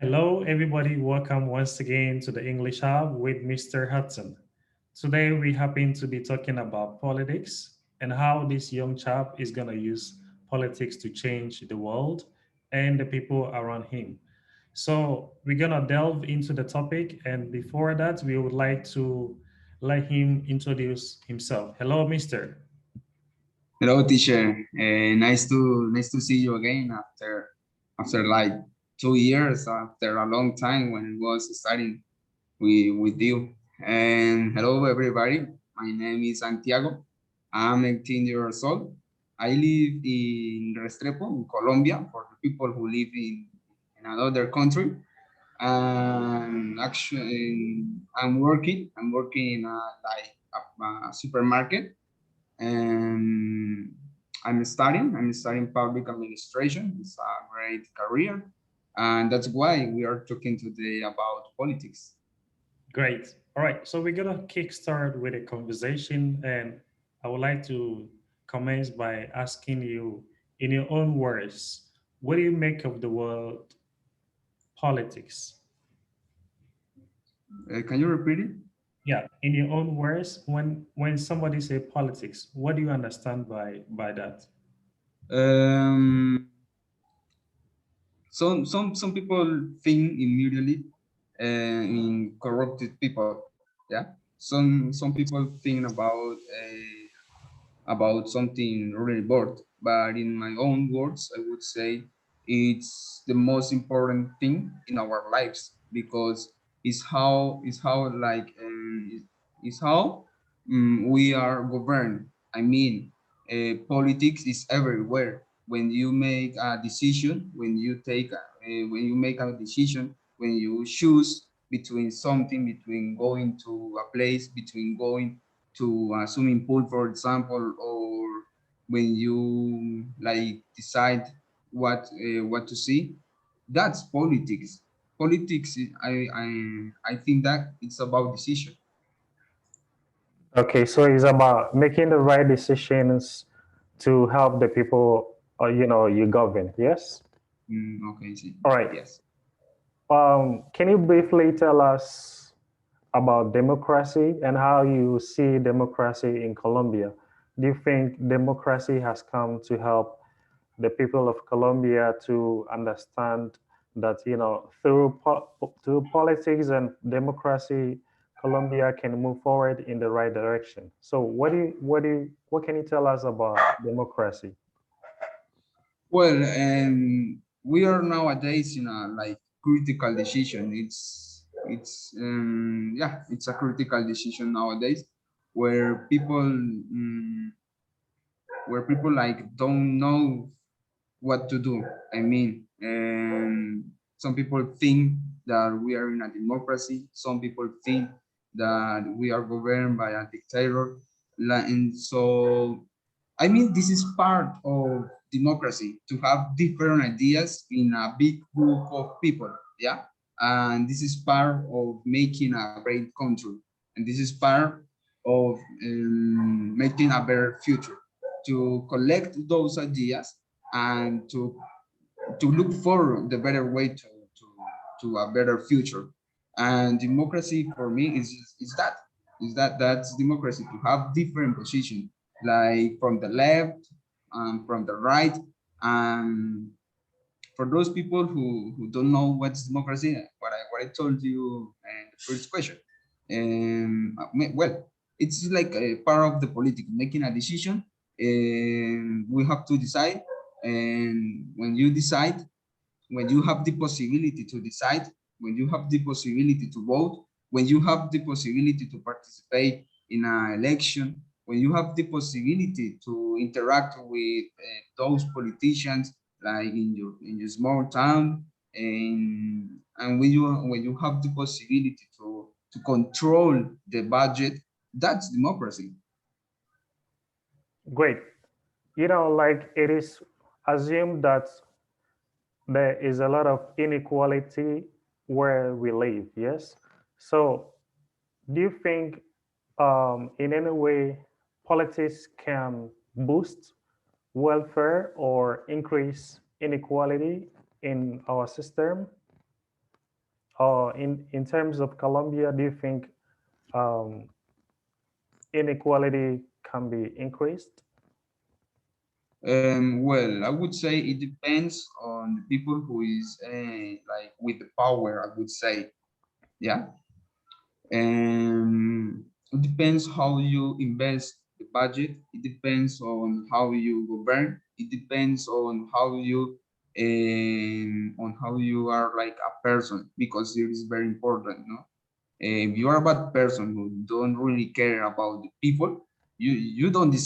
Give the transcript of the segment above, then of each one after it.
Hello, everybody. Welcome once again to the English Hub with Mr. Hudson. Today, we happen to be talking about politics and how this young chap is going to use politics to change the world and the people around him. So, we're going to delve into the topic. And before that, we would like to let him introduce himself. Hello, Mr. Hello, teacher. Nice to see you again after like 2 years after a long time when I was studying with you. And hello, everybody. My name is Santiago. I'm 18 years old. I live in Restrepo, in Colombia, for the people who live in another country. And actually, I'm working. I'm working in a supermarket, and I'm studying public administration. It's a great career, and that's why we are talking today about politics. Great. All right. So we're gonna kickstart with a conversation, and I would like to commence by asking you, in your own words, what do you make of the word politics? Can you repeat it? Yeah, in your own words, when somebody say politics, what do you understand by that? um, some people think immediately in corrupted people. Yeah, some people think about something really bored, but in my own words, I would say it's the most important thing in our lives because it's how is how we are governed. I mean, politics is everywhere. When you make a decision, when you make a decision, when you choose between something, between going to a place, between going to a swimming pool, for example, or when you like decide what to see, that's politics. Politics, I think that it's about decision. Okay, so it's about making the right decisions to help the people, you govern. Yes. Okay, see, All right. yes. Can you briefly tell us about democracy and how you see democracy in Colombia? Do you think democracy has come to help the people of Colombia to understand that through politics and democracy, Colombia can move forward in the right direction? So, what can you tell us about democracy? Well, we are nowadays in a like critical decision. It's a critical decision nowadays where people like don't know what to do. I mean, some people think that we are in a democracy. Some people think that we are governed by a dictator. And so, I mean, this is part of democracy to have different ideas in a big group of people. Yeah. And this is part of making a great country. And this is part of making a better future to collect those ideas and to look for the better way to a better future. And democracy for me is that's democracy to have different positions like from the left and from the right. And for those people who don't know what's democracy, what I told you in the first question, well, it's like a part of the politics, making a decision, and we have to decide. And when you decide, when you have the possibility to decide, when you have the possibility to vote, when you have the possibility to participate in an election, when you have the possibility to interact with those politicians, like in your small town, and when you have the possibility to control the budget, that's democracy. Great. Like it is assumed that there is a lot of inequality where we live. Yes. So, do you think in any way politics can boost welfare or increase inequality in our system? or in terms of Colombia, do you think um, inequality can be increased? Well, I would say it depends on the people who is like with the power, I would say. Yeah. It depends how you invest the budget. It depends on how you govern. It depends on how you are like a person, because it is very important, no? If you are a bad person who don't really care about the people, you don't even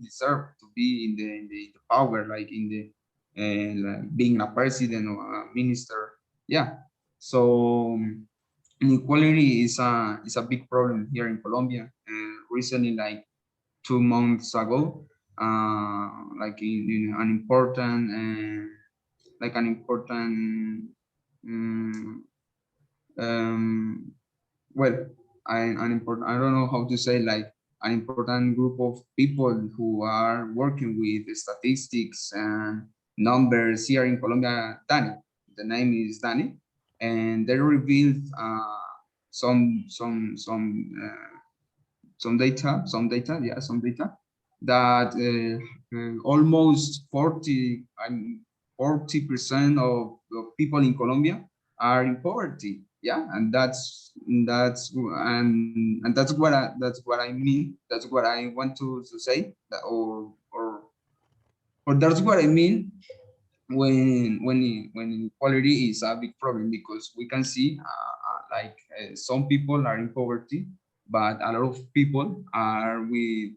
deserve to be in the power, like in the like being a president or a minister. Yeah. So inequality is a big problem here in Colombia. Recently, like 2 months ago, like in an important like an important um, um, well, an important, I don't know how to say, like an important group of people who are working with statistics and numbers here in Colombia. Danny, the name is Danny, and they revealed some data that almost 40% of people in Colombia are in poverty. Yeah, and that's what I mean. That's what I want to say. That, or that's what I mean when inequality is a big problem, because we can see some people are in poverty, but a lot of people are with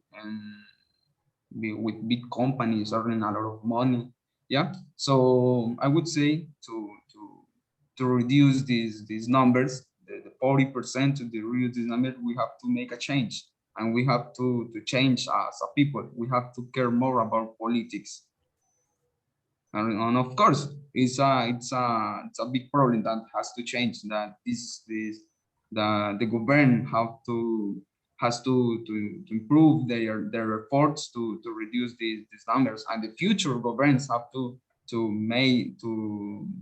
big companies earning a lot of money. Yeah, so I would say to reduce these numbers, the 40%, to reduce this number, we have to make a change, and we have to change as a people. We have to care more about politics, and of course it's a big problem that has to change. That this the government have to has to improve their efforts to reduce these numbers, and the future governments have to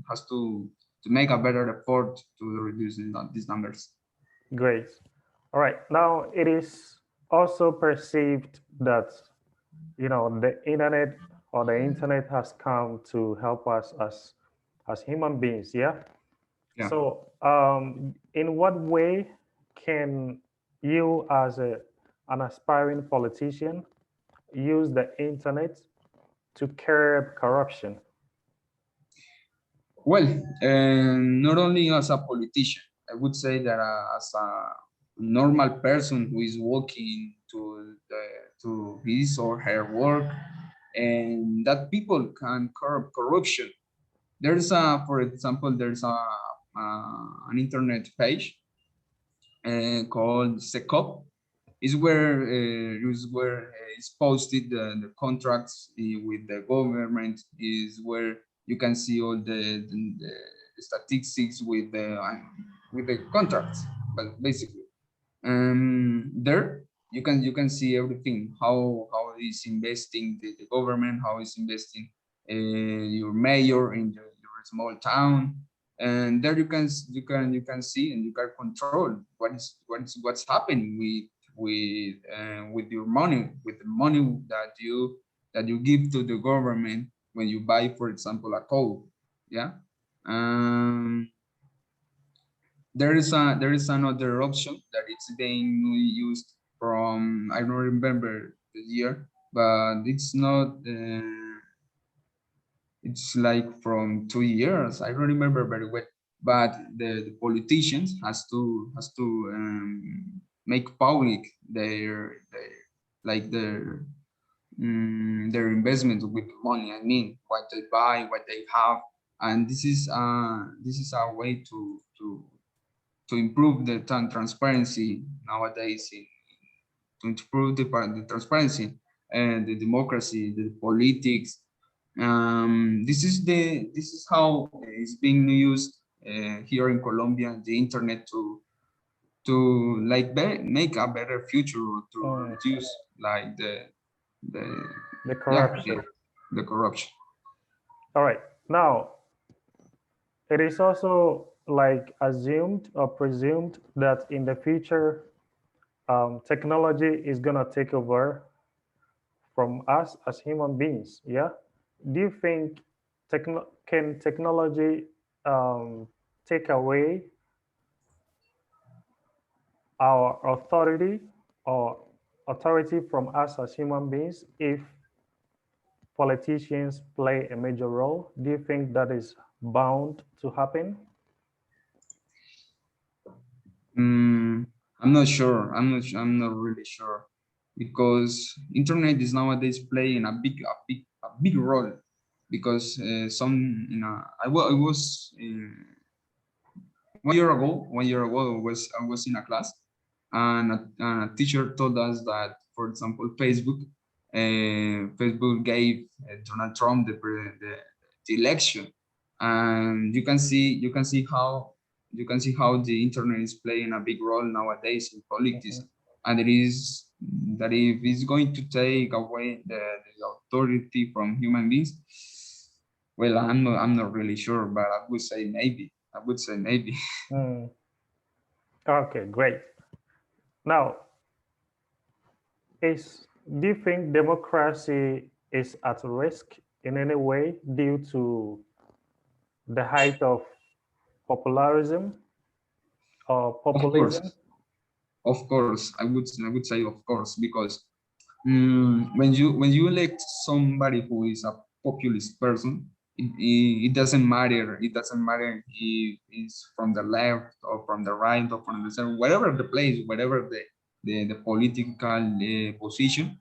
has to make a better effort to reduce these numbers. Great. All right. Now it is also perceived that the internet has come to help us as human beings. Yeah. Yeah. So, in what way can you, as an aspiring politician, use the internet to curb corruption? Well, not only as a politician, I would say that as a normal person who is walking to his or her work, and that people can curb corruption. For example, an internet page called Secop. Is where it's posted the contracts with the government. Is where you can see all the statistics with the contracts. But basically, there you can see everything, how is investing the government, how is investing your mayor in your small town. And there you can see and you can control what's happening with your money, with the money that you give to the government when you buy, for example, a coal. Yeah. um there is another option that it's being used from, I don't remember the year, but it's like from 2 years. I don't remember very well. But the politicians has to make public like their investment with money. I mean, what they buy, what they have. And this is a way to improve the transparency nowadays, to improve the transparency and the democracy, the politics. This is how it's being used here in Colombia, the internet, to like make a better future, to Mm, reduce like the the yeah corruption. the corruption. All right. Now, it is also like assumed or presumed that in the future, technology is gonna take over from us as human beings. Yeah. Do you think can technology take away our or authority from us as human beings if politicians play a major role? Do you think that is bound to happen? Mm, I'm not sure. I'm not really sure because internet is nowadays playing a big role because some I was 1 year ago. 1 year ago, I was in a class, and a teacher told us that, for example, Facebook gave Donald Trump the election, and you can see how the internet is playing a big role nowadays in politics, Mhm. and it is that if it's going to take away the authority from human beings, well, I'm not really sure, but I would say maybe. I would say maybe. Mm. Okay, great. Now, do you think democracy is at risk in any way due to the height of popularism or Of course, populism? of course, I would say of course because when you elect somebody who is a populist person, it doesn't matter. It doesn't matter if it's from the left or from the right or from the center, whatever the place, whatever the political position.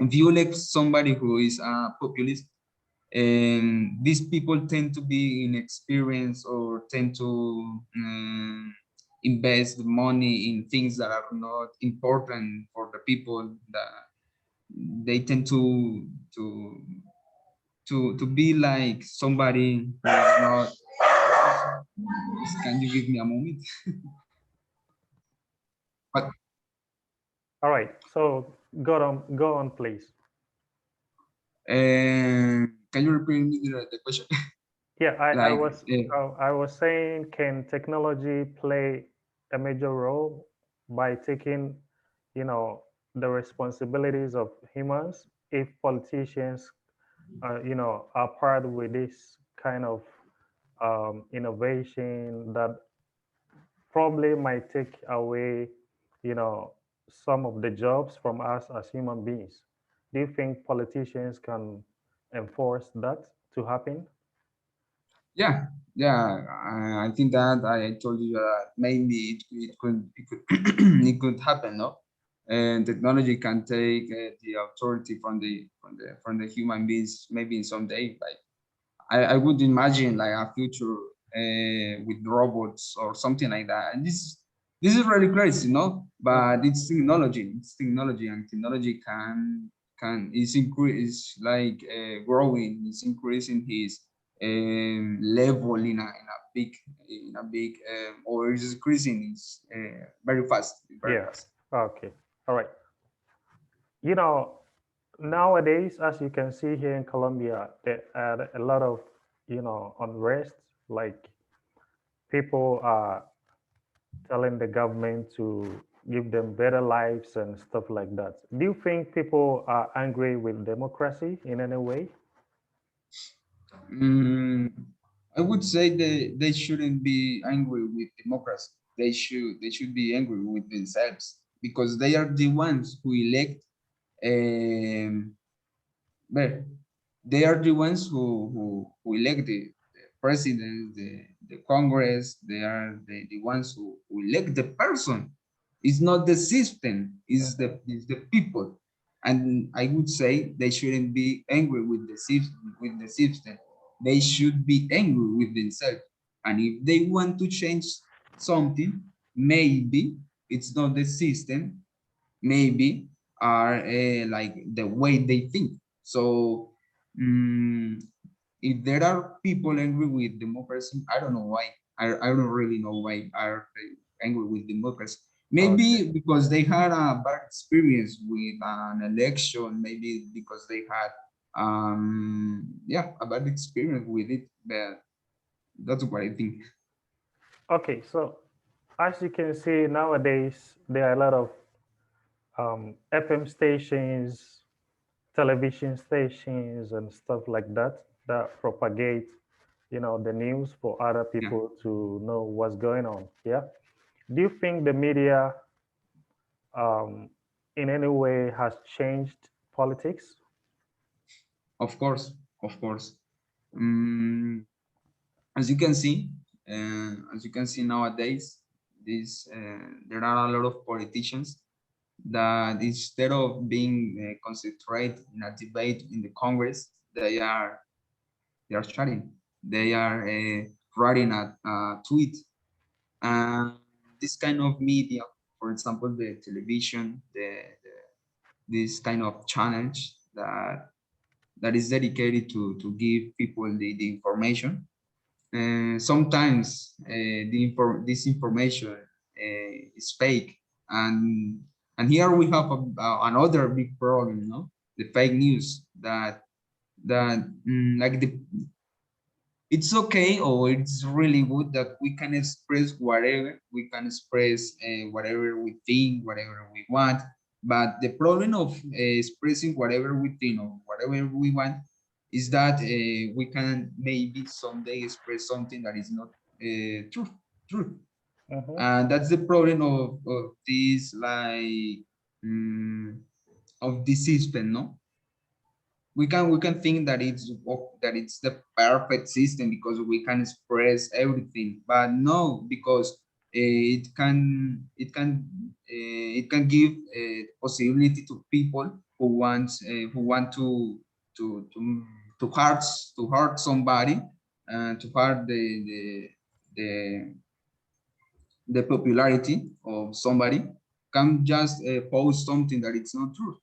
If you elect somebody who is a populist, and these people tend to be inexperienced or tend to invest money in things that are not important for the people, that they tend to to be like somebody who is not. Can you give me a moment? But All right, so go on, please. can you repeat me the question? Yeah, Like I was saying, can technology play a major role by taking, the responsibilities of humans if politicians, are part with this kind of innovation that probably might take away, you know, some of the jobs from us as human beings. Do you think politicians can enforce that to happen? yeah, yeah. I think that I told you that maybe it could it could happen, no? And technology can take the authority from the human beings maybe in some day. Like I would imagine like a future with robots or something like that. And this is really crazy, no? But it's technology. It's technology, and technology can is like growing. It's increasing his level in a big or is increasing is very fast, very Yeah. fast. Okay. All right. You know, nowadays, as you can see here in Colombia, there are a lot of, unrest. Like people are telling the government to give them better lives and stuff like that. Do you think people are angry with democracy in any way? Mm, I would say they shouldn't be angry with democracy. They should be angry with themselves because they are the ones who elect um, well, they are the ones who elect the president, the Congress. They are the ones who elect the person. It's not the system, Mhm. it's the people. And I would say they shouldn't be angry with the system. They should be angry with themselves. And if they want to change something, maybe it's not the system, maybe are like the way they think. So mm if there are people angry with democracy, I don't know why. I don't really know why are they angry with democracy. Okay. Maybe because they had a bad experience with an election. Maybe because they had yeah, a bad experience with it. But that's what I think. Okay, so as you can see nowadays, there are a lot of FM stations, television stations, and stuff like that that propagate, the news for other Yeah, people to know what's going on. Yeah. Do you think the media, um, in any way, has changed politics? of course, of course. Um, as you can see, nowadays, there are a lot of politicians that instead of being concentrated in a debate in the Congress, they are chatting, they are writing a tweet, and this kind of media, for example, the television, this kind of challenge that is dedicated to give people the information. Sometimes this information is fake, and here we have another big problem, no? The fake news like it's okay, or it's really good that we can express whatever we can express, whatever we think, whatever we want. But the problem of expressing whatever we think or whatever we want is that we can maybe someday express something that is not true. Mhm. And that's the problem of this, like, um, of this system, no? We can think that it's the perfect system because we can express everything, but no, because it can give possibility to people who want to hurt somebody, and to hurt the the popularity of somebody, can just post something that it's not true.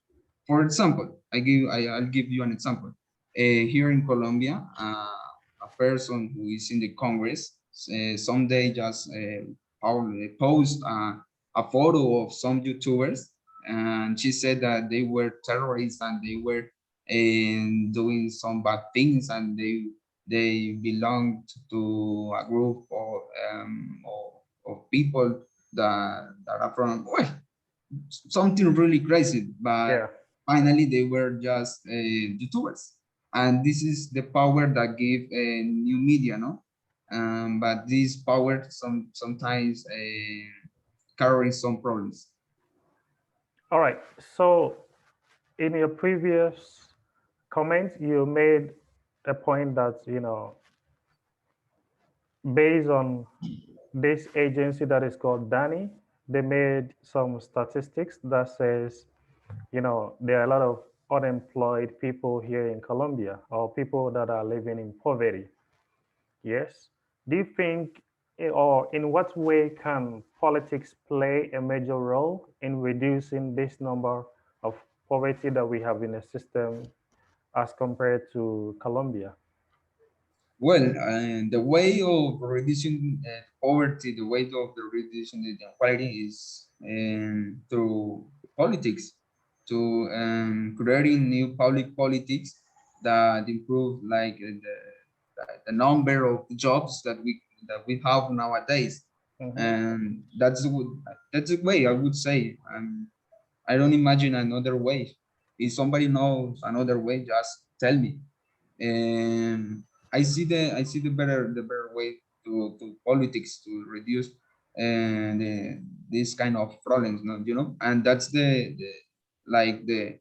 For example, I'll give you an example. Here in Colombia, a person who is in the Congress someday just post a photo of some YouTubers, and she said that they were terrorists and they were doing some bad things, and they belonged to a group of people that are from, well, something really crazy, but Yeah. finally they were just YouTubers, and this is the power that give new media, no? But this power sometimes carries some problems. All right. So in your previous comment, you made a point that, based on this agency that is called Danny, they made some statistics that says, there are a lot of unemployed people here in Colombia, or people that are living in poverty. Yes. Do you think, or in what way can politics play a major role in reducing this number of poverty that we have in the system as compared to Colombia? Well, the way of reducing poverty, the way of the reducing the inequality is through politics, to creating new public politics that improve, like, the number of jobs that we have nowadays, Mhm. and that's a way I would say. I don't imagine another way. If somebody knows another way, just tell me. And I see the better way to politics to reduce this kind of problems, and that's the like the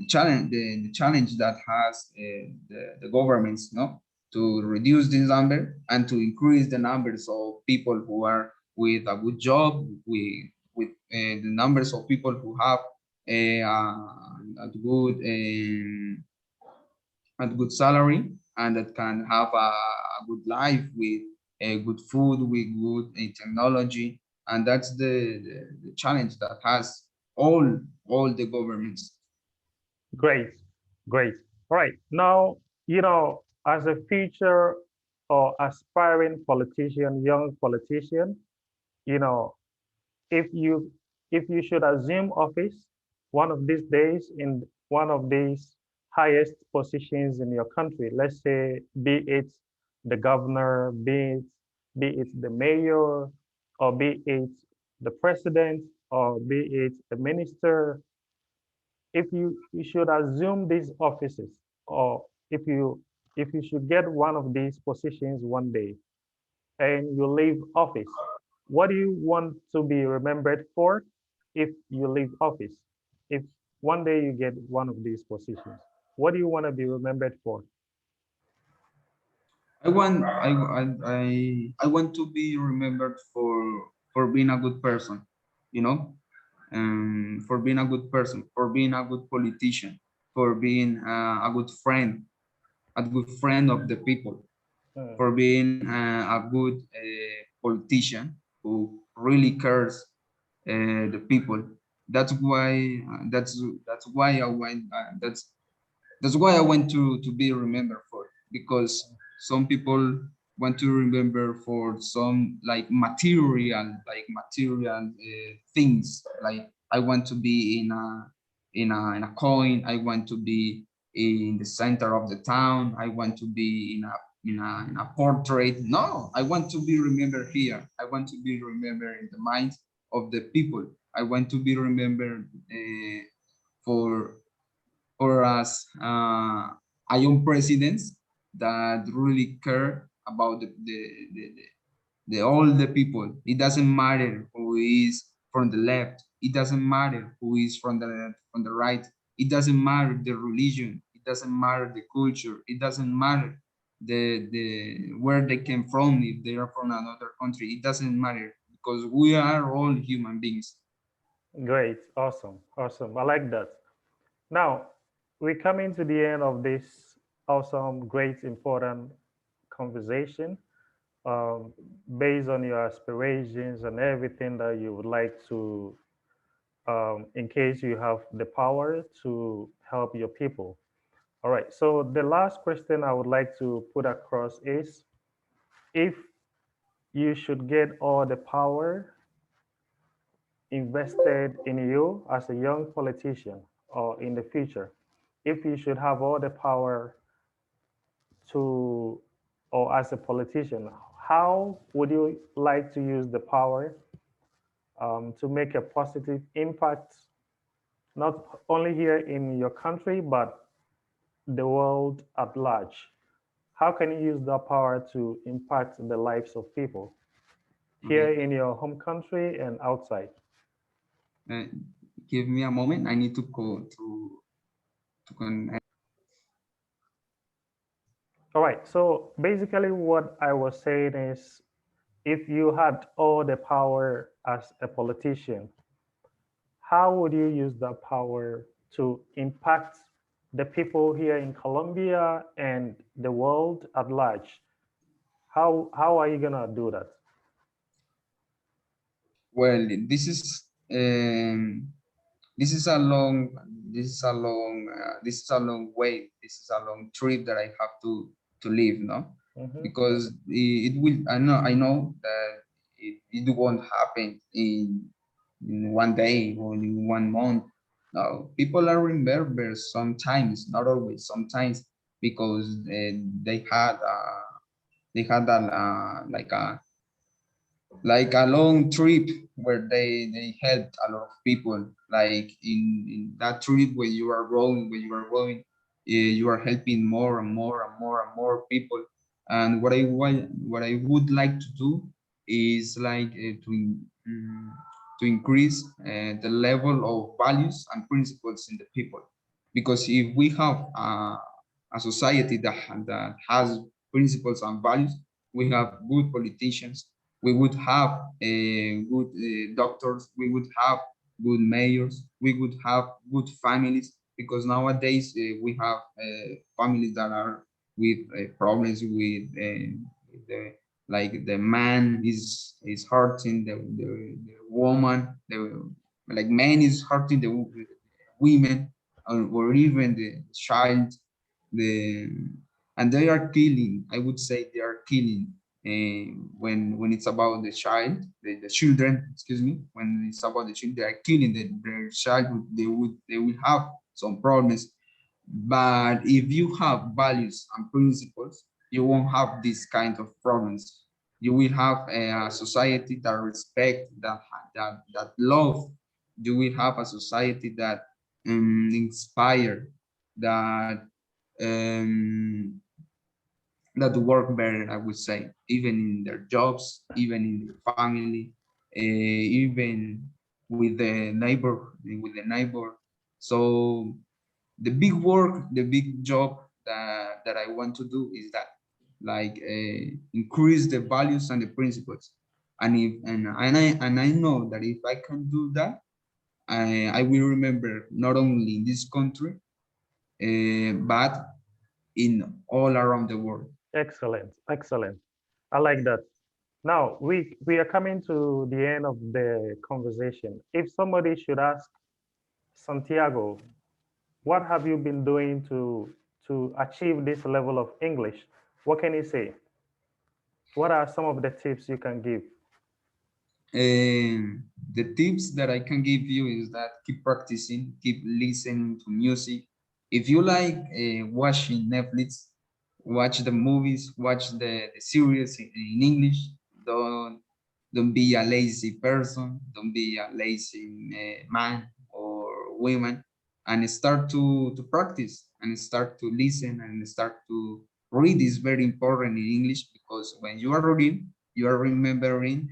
challenge that has the governments, to reduce this number and to increase the numbers of people who are with a good job, with the numbers of people who have a good salary, and that can have a good life with good food, with good technology, and that's the challenge that has all the governments. Great, great. All right. Now, as a future or aspiring politician, young politician, you know, if you if you should assume office one of these days in one of these highest positions in your country, let's say be it the governor, be it be it the mayor, or be it the president, or be it a minister. If you should assume these offices, or if you should get one of these positions one day and you leave office, what do you want to be remembered for if you leave office? If one day you get one of these positions, what do you want to be remembered for? I want to be remembered for being a good person, you know, for being a good person, for being a good politician, for being a good friend of the people, Hmm, for being a good politician who really cares the people. That's why that's why I want that's why I want to be remembered for, because some people want to remember for some material things. Like I want to be in a coin. I want to be in the center of the town. I want to be in a portrait. No, I want to be remembered here. I want to be remembered in the minds of the people. I want to be remembered for or as a young presidents that really care about the all the people. It doesn't matter who is from the left. It doesn't matter who is from the right. It doesn't matter the religion. It doesn't matter the culture. It doesn't matter the where they came from. If they are from another country, it doesn't matter because we are all human beings. great, awesome, awesome. I like that. Now, we're coming to the end of this awesome, great, important conversation. Um, Based on your aspirations and everything that you would like to, in case you have the power to help your people. All right. So the last question I would like to put across is, if you should get all the power invested in you as a young politician or in the future, if you should have all the power to, or as a politician, how would you like to use the power to make a positive impact, not only here in your country, but the world at large? How can you use that power to impact the lives of people here Okay, in your home country and outside? uh, give me a moment. I need to go to con. All right. So basically, what I was saying is, if you had all the power as a politician, how would you use that power to impact the people here in Colombia and the world at large? How are you gonna do that? Well, this is a long this is a long way. This is a long trip that I have to live, no? Mhm. Because it will. I know that it won't happen in one day or in one month. No, people are remembered sometimes, not always. Sometimes because they had like a long trip where they helped a lot of people, like in that trip when you are going you are helping more and more and more and more people. And what I would like to do is like to increase the level of values and principles in the people, because if we have a society that has principles and values, we have good politicians, we would have good doctors, we would have good mayors, we would have good families, because nowadays we have families that are with problems with the like the man is hurting the woman, like man is hurting the women, or even the child, the and they are killing. I would say they are killing when it's about the child, the children. Excuse me. When it's about the children, they are killing their childhood. They will have some problems. But if you have values and principles, you won't have this kind of problems. You will have a society that respect, that love. You will have a society that inspire, that um, that work better, I would say, even in their jobs, even in their family, even with the neighbor. So the big work, the big job that I want to do is that, like, increase the values and the principles. And I know that if I can do that, I will remember not only in this country, but in all around the world. Excellent, excellent. I like that. Now we are coming to the end of the conversation. If somebody should ask Santiago, what have you been doing to achieve this level of English? What can you say? What are some of the tips you can give? The tips that I can give you is that keep practicing, keep listening to music. If you like watching Netflix, watch the movies, watch the series in English. Don't don't be a lazy person. Don't be a lazy man or woman, and start to practice and start to listen and start to read is very important in English, because when you are reading, you are remembering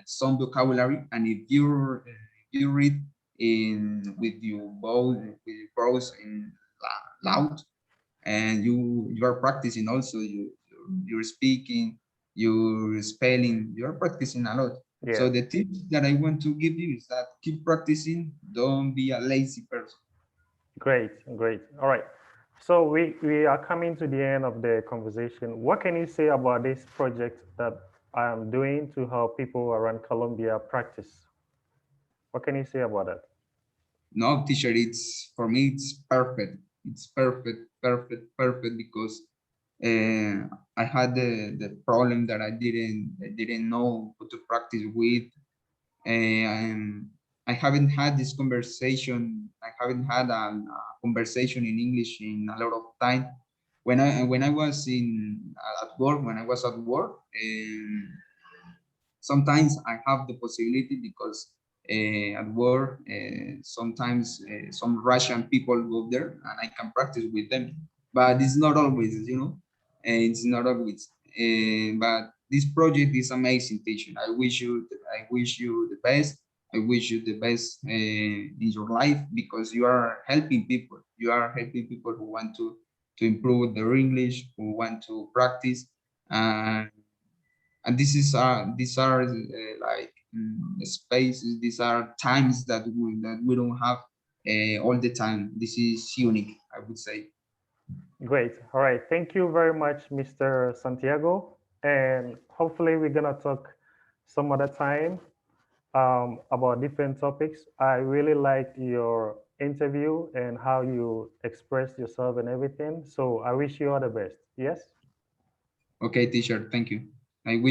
some vocabulary, and if you read in with your voice in loud, and you are practicing also, you're speaking, you're spelling, you're practicing a lot. Yeah, So the tips that I want to give you is that keep practicing, don't be a lazy person. great, great. All right. So we are coming to the end of the conversation. What can you say about this project that I am doing to help people around Colombia practice? What can you say about that? No, teacher, it's for me, it's perfect. It's perfect, perfect, perfect, because I had the problem that I didn't know who to practice with. And I haven't had this conversation. I haven't had a conversation in English in a lot of time. When I was at work, sometimes I have the possibility, because at work sometimes some Russian people go there and I can practice with them, but it's not always, it's not always. But this project is amazing, teacher. I wish you the best. I wish you the best in your life, because you are helping people. You are helping people who want to improve their English, who want to practice. And these are like spaces, these are times that we don't have all the time. This is unique, I would say. Great. All right. Thank you very much, Mr. Santiago. And hopefully, we're going to talk some other time about different topics. I really liked your interview and how you expressed yourself and everything. So I wish you all the best. Yes? Okay, teacher, thank you. I wish